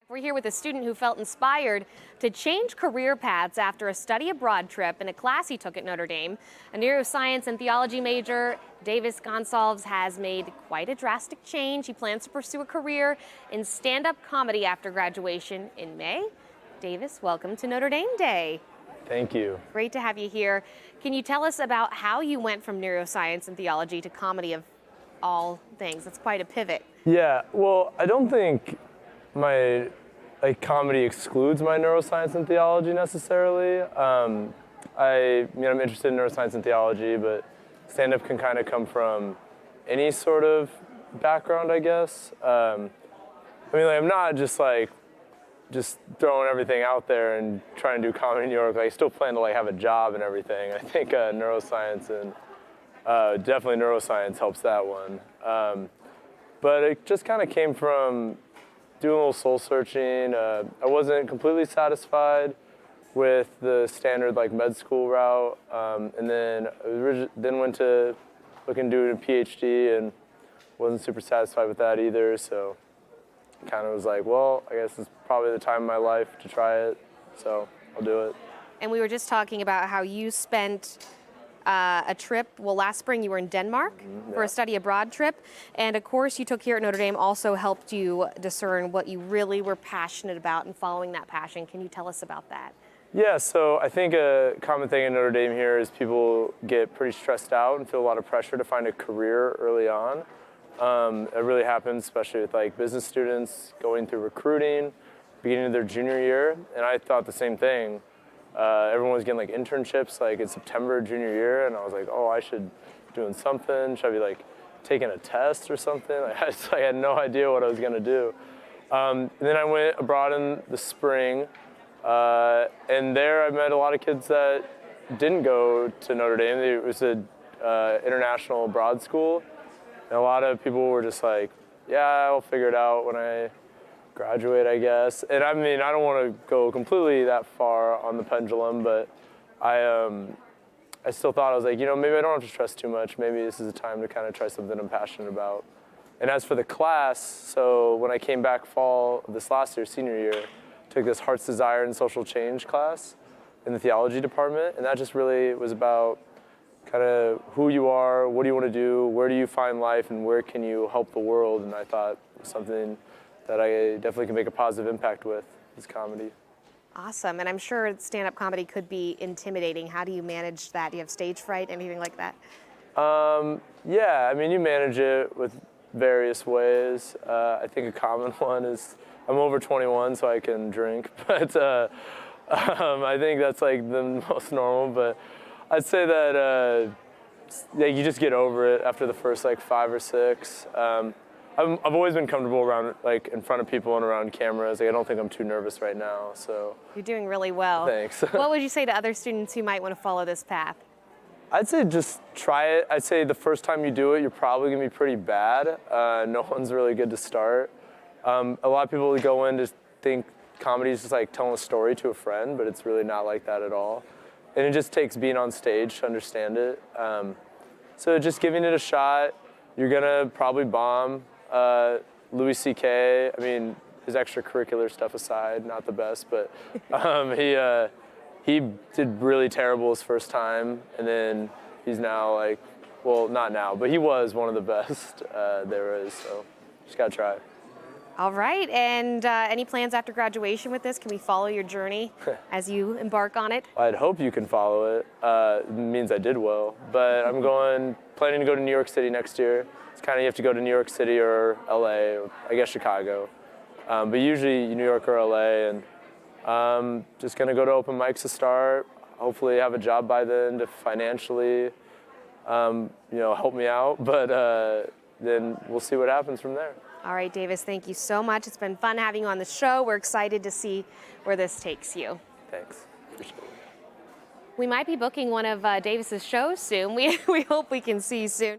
We're here with a student who felt inspired to change career paths after a study abroad trip in a class he took at Notre Dame. A neuroscience and theology major, Davis Gonsalves has made quite a drastic change. He plans to pursue a career in stand-up comedy after graduation in May. Davis, welcome to Notre Dame Day. Thank you. Great to have you here. Can you tell us about how you went from neuroscience and theology to comedy of all things? It's quite a pivot. Yeah, well, I don't think my comedy excludes my neuroscience and theology necessarily. I'm interested in neuroscience and theology, but stand-up can kind of come from any sort of background, I guess. I'm not just throwing everything out there and trying to do comedy in New York. I still plan to have a job and everything. I think neuroscience and definitely neuroscience helps that one. But it just kind of came from doing a little soul searching. I wasn't completely satisfied with the standard med school route, and then went to look into doing a PhD and wasn't super satisfied with that either. So kind of was like, well, I guess it's probably the time of my life to try it, so I'll do it. And we were just talking about how you spent a trip, last spring you were in Denmark for a study abroad trip, and a course you took here at Notre Dame also helped you discern what you really were passionate about and following that passion. Can you tell us about that? Yeah, so I think a common thing in Notre Dame here is people get pretty stressed out and feel a lot of pressure to find a career early on. It really happens, especially with business students going through recruiting, beginning of their junior year, and I thought the same thing. Everyone was getting internships in September junior year, and I was like, oh, I should be doing something. Should I be taking a test or something? I had no idea what I was gonna do. And then I went abroad in the spring, and there I met a lot of kids that didn't go to Notre Dame. It was an international abroad school, and a lot of people were just like, yeah, I'll figure it out when I graduate, I guess. And I don't want to go completely that far on the pendulum, but I still thought, I was like, maybe I don't have to stress too much. Maybe this is a time to kind of try something I'm passionate about. And as for the class, so when I came back fall of this last year, senior year, took this Heart's Desire and Social Change class in the theology department, and that just really was about kind of who you are, what do you want to do, where do you find life, and where can you help the world. And I thought it was something that I definitely can make a positive impact with, is comedy. Awesome, and I'm sure stand-up comedy could be intimidating. How do you manage that? Do you have stage fright, anything like that? Yeah, you manage it with various ways. I think a common one is, I'm over 21, so I can drink, but I think that's the most normal, but I'd say that you just get over it after the first 5 or 6. I've always been comfortable around, in front of people and around cameras. I don't think I'm too nervous right now, so. You're doing really well. Thanks. What would you say to other students who might want to follow this path? I'd say just try it. I'd say the first time you do it, you're probably gonna be pretty bad. No one's really good to start. A lot of people go in to think comedy is just telling a story to a friend, but it's really not like that at all. And it just takes being on stage to understand it. So just giving it a shot. You're gonna probably bomb. Louis C.K., his extracurricular stuff aside, not the best, but he did really terrible his first time, and then he's now not now, but he was one of the best there is, so just gotta try. All right, and any plans after graduation with this? Can we follow your journey as you embark on it? I'd hope you can follow it. It means I did well, but I'm planning to go to New York City next year. It's kind of, you have to go to New York City or LA, or I guess Chicago. But usually New York or LA, and just gonna go to open mics to start. Hopefully have a job by then to financially, help me out. But then we'll see what happens from there. All right, Davis, thank you so much. It's been fun having you on the show. We're excited to see where this takes you. Thanks. Appreciate it. We might be booking one of Davis's shows soon. We hope we can see you soon.